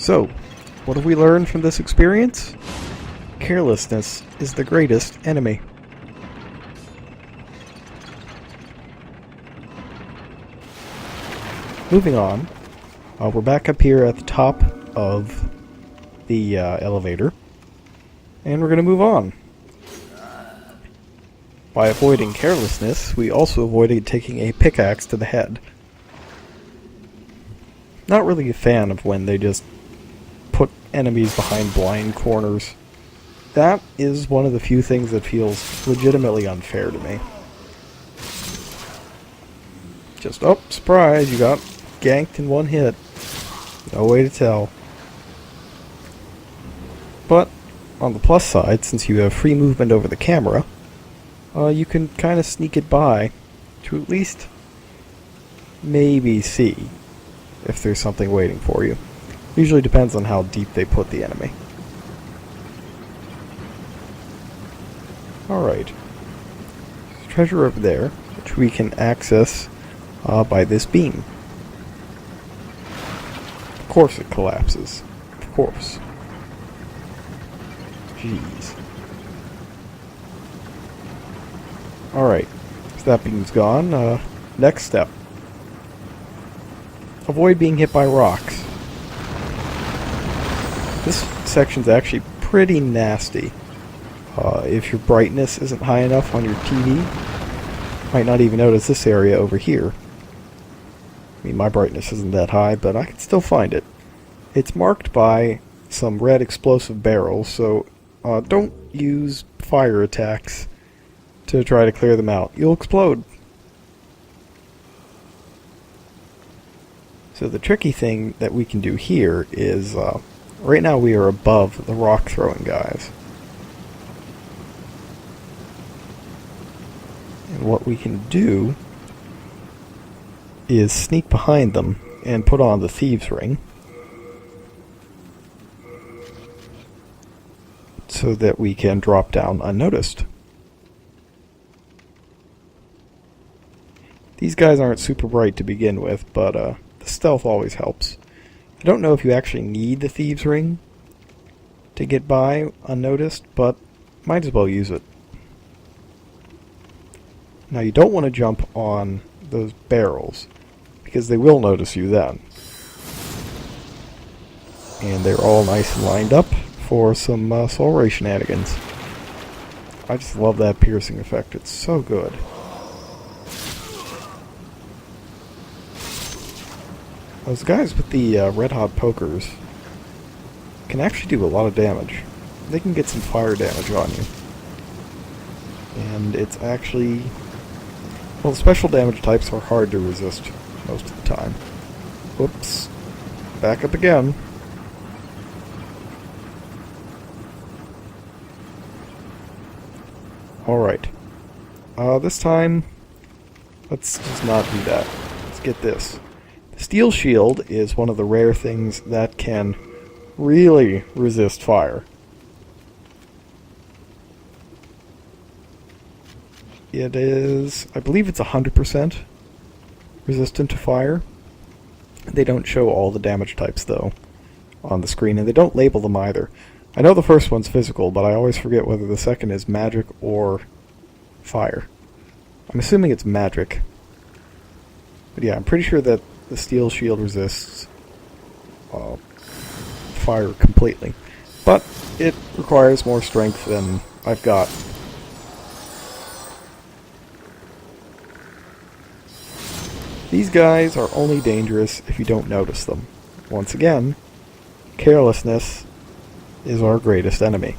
So, what have we learned from this experience? Carelessness is the greatest enemy. Moving on, we're back up here at the top of the elevator, and we're going to move on. By avoiding carelessness, we also avoided taking a pickaxe to the head. Not really a fan of when they just put enemies behind blind corners. That is one of the few things that feels legitimately unfair to me. Just, oh, surprise, you got ganked in one hit. No way to tell. But, on the plus side, since you have free movement over the camera, you can kind of sneak it by to at least maybe see if there's something waiting for you. Usually depends on how deep they put the enemy. Alright. There's treasure over there, which we can access by this beam. Of course it collapses. Of course. Jeez. Alright. So that beam's gone. Next step. Avoid being hit by rocks. This section's actually pretty nasty. If your brightness isn't high enough on your TV, you might not even notice this area over here. I mean, my brightness isn't that high, but I can still find it. It's marked by some red explosive barrels, so don't use fire attacks to try to clear them out. You'll explode. So the tricky thing that we can do here is, right now we are above the rock throwing guys. And what we can do is sneak behind them and put on the thieves ring, so that we can drop down unnoticed. These guys aren't super bright to begin with, but the stealth always helps. I don't know if you actually need the thieves ring to get by unnoticed, but might as well use it. Now you don't want to jump on those barrels, because they will notice you then. And they're all nice and lined up for some soul ray shenanigans. I just love that piercing effect, it's so good. Those guys with the red hot pokers can actually do a lot of damage. They can get some fire damage on you. And it's actually... well, the special damage types are hard to resist most of the time. Whoops. Back up again. Alright. This time, let's just not do that. Let's get this. The steel shield is one of the rare things that can really resist fire. It is, I believe it's 100% resistant to fire. They don't show all the damage types, though, on the screen, and they don't label them either. I know the first one's physical, but I always forget whether the second is magic or fire. I'm assuming it's magic. But yeah, I'm pretty sure that the steel shield resists fire completely. But it requires more strength than I've got. These guys are only dangerous if you don't notice them. Once again, carelessness is our greatest enemy.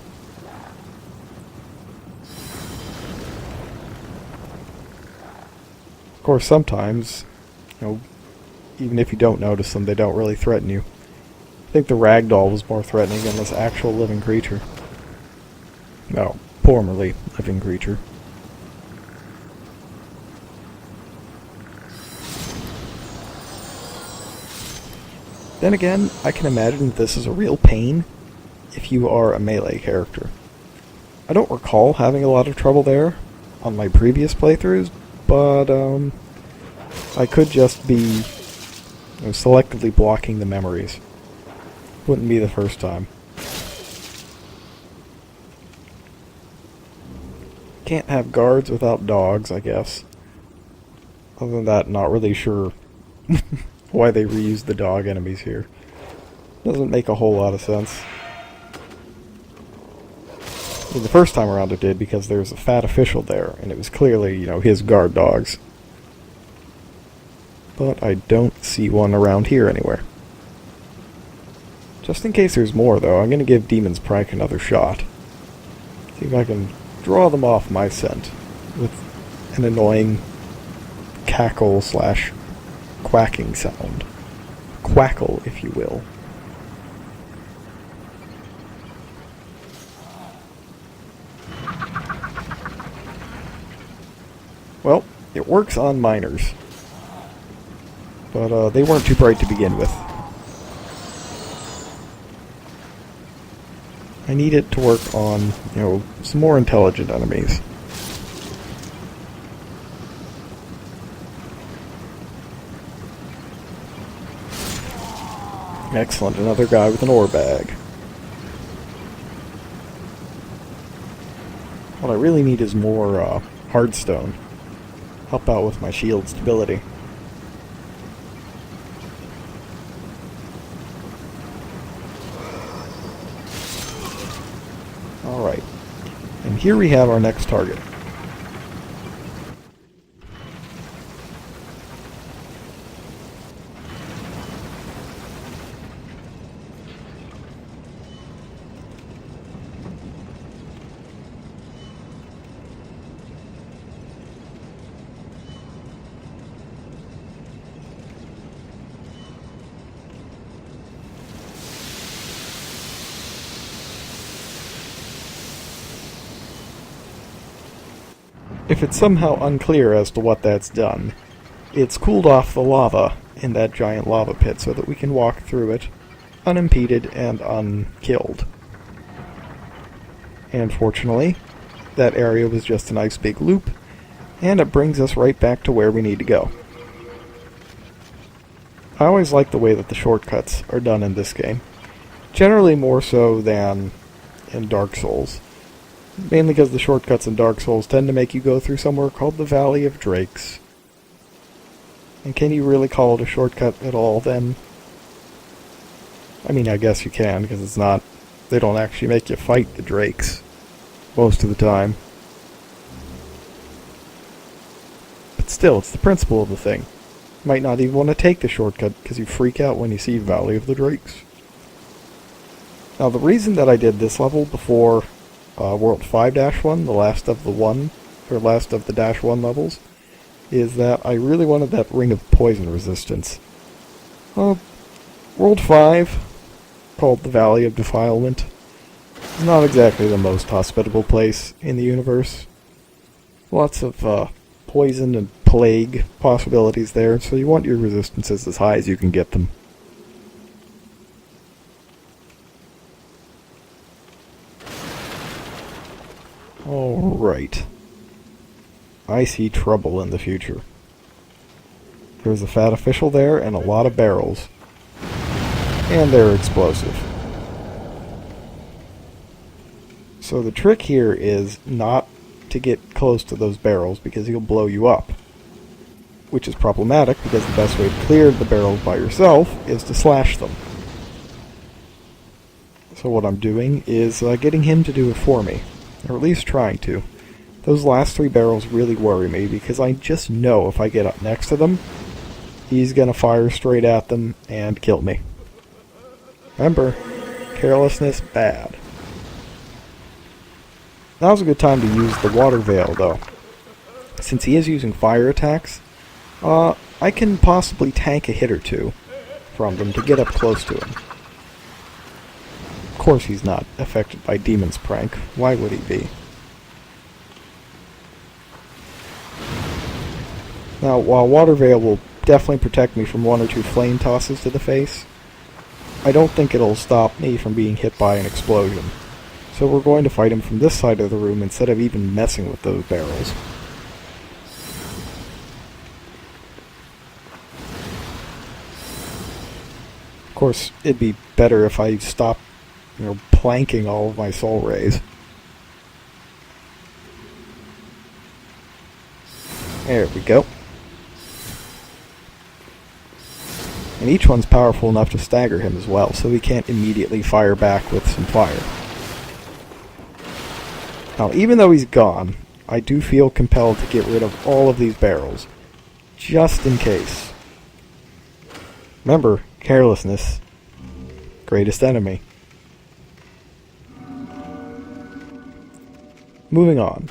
Of course, sometimes, even if you don't notice them, they don't really threaten you. I think the ragdoll was more threatening than this actual living creature. No, formerly living creature. Then again, I can imagine that this is a real pain if you are a melee character. I don't recall having a lot of trouble there on my previous playthroughs, but I could just be selectively blocking the memories. Wouldn't be the first time. Can't have guards without dogs, I guess. Other than that, not really sure why they reused the dog enemies here. Doesn't make a whole lot of sense. I mean, the first time around it did, because there was a fat official there, and it was clearly, his guard dogs. But I don't see one around here anywhere. Just in case there's more, though, I'm going to give Demon's Prank another shot. See if I can draw them off my scent with an annoying cackle / quacking sound. Quackle, if you will. Well, it works on miners. But they weren't too bright to begin with. I need it to work on, some more intelligent enemies. Excellent, another guy with an ore bag. What I really need is more hardstone. Help out with my shield stability. Alright, and here we have our next target. If it's somehow unclear as to what that's done, it's cooled off the lava in that giant lava pit so that we can walk through it unimpeded and unkilled. And fortunately, that area was just a nice big loop, and it brings us right back to where we need to go. I always like the way that the shortcuts are done in this game, generally more so than in Dark Souls. Mainly because the shortcuts in Dark Souls tend to make you go through somewhere called the Valley of Drakes. And can you really call it a shortcut at all, then? I mean, I guess you can, because it's not... They don't actually make you fight the Drakes. Most of the time. But still, it's the principle of the thing. You might not even want to take the shortcut, because you freak out when you see Valley of the Drakes. Now, the reason that I did this level before... World 5-1, the last of the -1 levels, is that I really wanted that Ring of Poison resistance. World 5, called the Valley of Defilement, is not exactly the most hospitable place in the universe. Lots of poison and plague possibilities there, so you want your resistances as high as you can get them. Alright. I see trouble in the future. There's a fat official there and a lot of barrels. And they're explosive. So the trick here is not to get close to those barrels because he'll blow you up. Which is problematic because the best way to clear the barrels by yourself is to slash them. So what I'm doing is getting him to do it for me. Or at least trying to. Those last 3 barrels really worry me because I just know if I get up next to them, he's gonna fire straight at them and kill me. Remember, carelessness bad. Now's a good time to use the water veil though. Since he is using fire attacks, I can possibly tank a hit or two from them to get up close to him. Of course he's not affected by Demon's Prank. Why would he be? Now, while Water Veil will definitely protect me from 1 or 2 flame tosses to the face, I don't think it'll stop me from being hit by an explosion. So we're going to fight him from this side of the room instead of even messing with those barrels. Of course, it'd be better if I stop, planking all of my soul rays. There we go. And each one's powerful enough to stagger him as well, so he can't immediately fire back with some fire. Now, even though he's gone, I do feel compelled to get rid of all of these barrels, just in case. Remember, carelessness, greatest enemy. Moving on.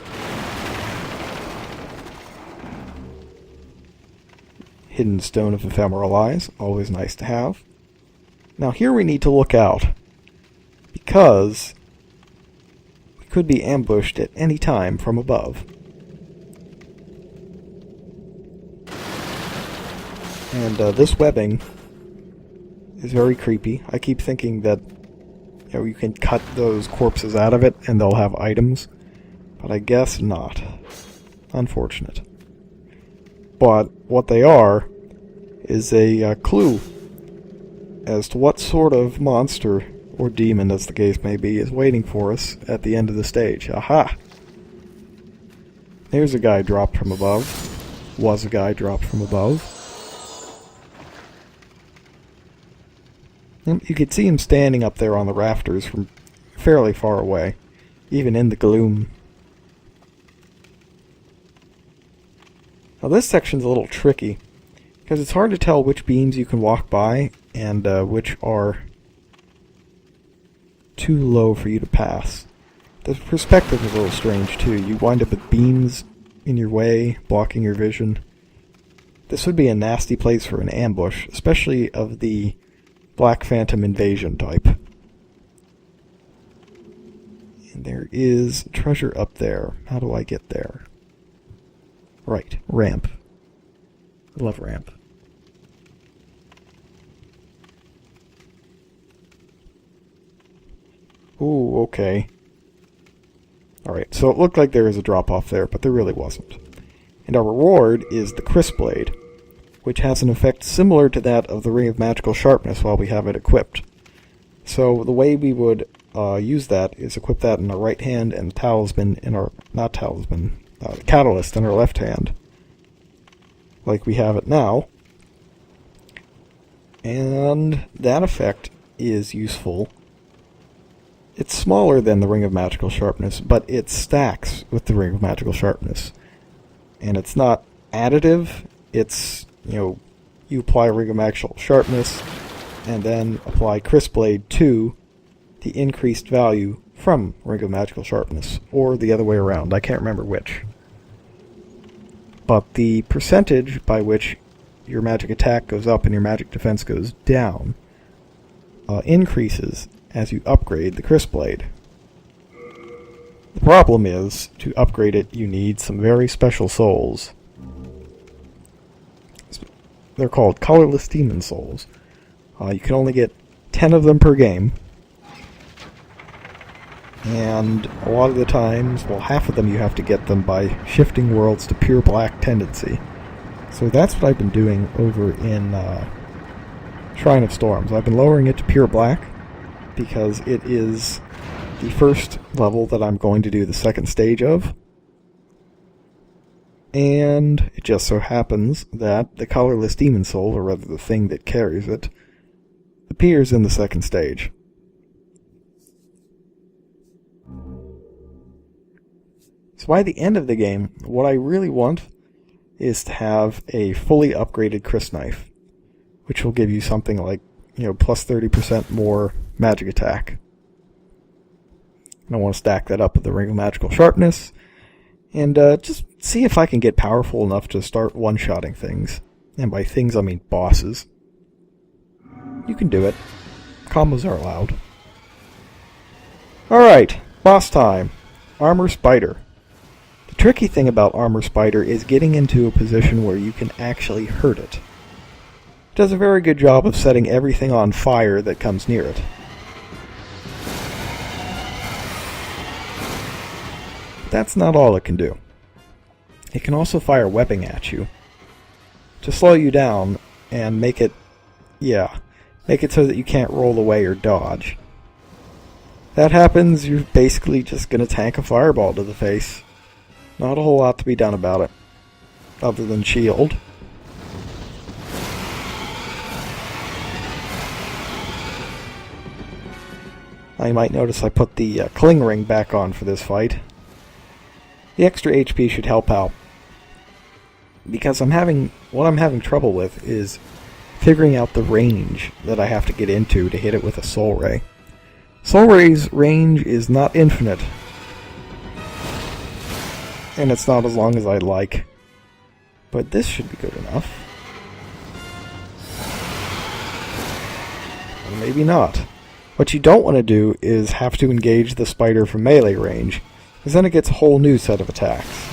Hidden Stone of Ephemeral Eyes, always nice to have. Now here we need to look out, because we could be ambushed at any time from above. And this webbing is very creepy. I keep thinking that you can cut those corpses out of it and they'll have items, but I guess not. Unfortunate. But what they are is a clue as to what sort of monster, or demon as the case may be, is waiting for us at the end of the stage. Aha! There's a guy dropped from above. Was a guy dropped from above. You could see him standing up there on the rafters from fairly far away, even in the gloom. Now this section's a little tricky, because it's hard to tell which beams you can walk by and which are too low for you to pass. The perspective is a little strange too. You wind up with beams in your way, blocking your vision. This would be a nasty place for an ambush, especially of the Black Phantom invasion type. And there is treasure up there. How do I get there? Right, ramp. I love ramp. Ooh, okay. Alright, so it looked like there was a drop-off there, but there really wasn't. And our reward is the Crisp Blade, which has an effect similar to that of the Ring of Magical Sharpness while we have it equipped. So the way we would use that is equip that in our right hand and the talisman in our... not talisman... catalyst in our left hand, like we have it now, and that effect is useful. It's smaller than the Ring of Magical Sharpness, but it stacks with the Ring of Magical Sharpness, and it's not additive. It's, you apply Ring of Magical Sharpness and then apply Crisp Blade to the increased value from Ring of Magical Sharpness, or the other way around. I can't remember which. But the percentage by which your magic attack goes up and your magic defense goes down increases as you upgrade the Crisp Blade. The problem is, to upgrade it, you need some very special souls. They're called colorless demon souls. You can only get 10 of them per game. And a lot of the times, well, half of them you have to get them by shifting worlds to pure black tendency. So that's what I've been doing over in Shrine of Storms. I've been lowering it to pure black because it is the first level that I'm going to do the second stage of. And it just so happens that the colorless demon soul, or rather the thing that carries it, appears in the second stage. So by the end of the game, what I really want is to have a fully upgraded Crisp Knife, which will give you something like, plus 30% more magic attack. And I want to stack that up with the Ring of Magical Sharpness, and just see if I can get powerful enough to start one-shotting things. And by things, I mean bosses. You can do it. Combos are allowed. Alright, boss time. Armor Spider. The tricky thing about Armor Spider is getting into a position where you can actually hurt it. It does a very good job of setting everything on fire that comes near it. But that's not all it can do. It can also fire webbing at you to slow you down and make it, make it so that you can't roll away or dodge. That happens, you're basically just going to tank a fireball to the face. Not a whole lot to be done about it, other than shield. Now you might notice I put the cling ring back on for this fight. The extra HP should help out. Because what I'm having trouble with is figuring out the range that I have to get into to hit it with a Soul Ray. Soul Ray's range is not infinite. And it's not as long as I'd like. But this should be good enough. Or maybe not. What you don't want to do is have to engage the spider from melee range, because then it gets a whole new set of attacks.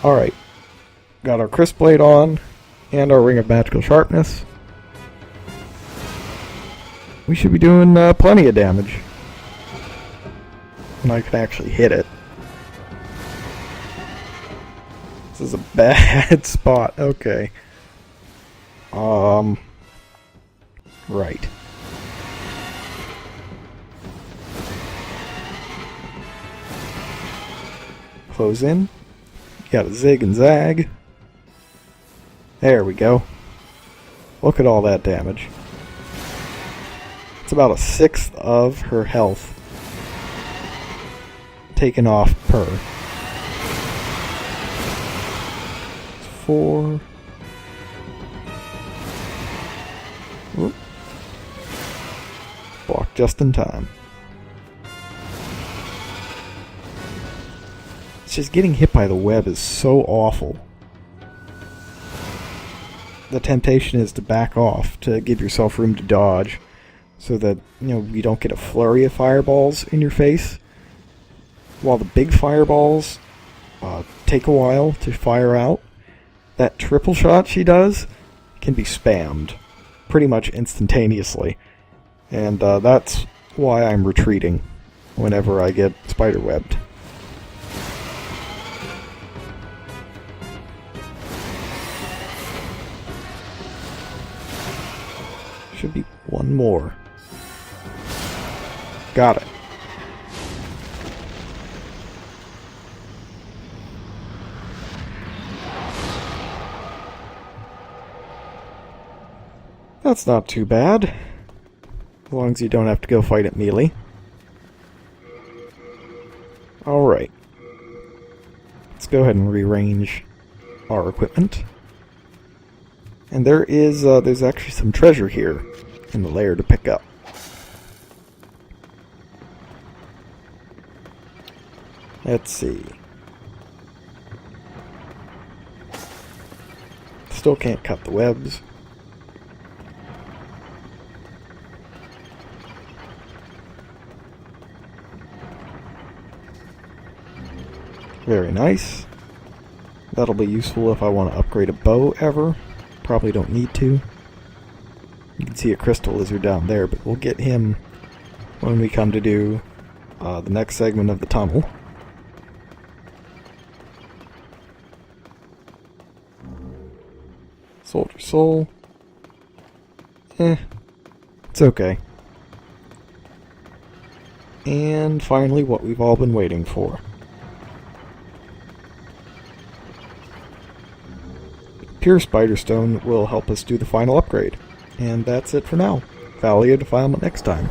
Alright, got our Crisp Blade on, and our Ring of Magical Sharpness. We should be doing plenty of damage. And I can actually hit it. This is a bad spot, okay. Right. Close in. Got a zig and zag. There we go. Look at all that damage. It's about a sixth of her health taken off per. 4. Whoop. Block just in time. It's just getting hit by the web is so awful. The temptation is to back off to give yourself room to dodge so that, you don't get a flurry of fireballs in your face. While the big fireballs take a while to fire out, that triple shot she does can be spammed pretty much instantaneously. And that's why I'm retreating whenever I get spiderwebbed. Should be one more. Got it. That's not too bad. As long as you don't have to go fight it melee. Alright. Let's go ahead and rearrange our equipment. And there's actually some treasure here in the lair to pick up. Let's see. Still can't cut the webs. Very nice. That'll be useful if I want to upgrade a bow ever. Probably don't need to. You can see a crystal lizard down there, but we'll get him when we come to do the next segment of the tunnel. Soldier Soul. It's okay. And finally, what we've all been waiting for. Pure Spiderstone will help us do the final upgrade. And that's it for now. Valley of Defilement next time.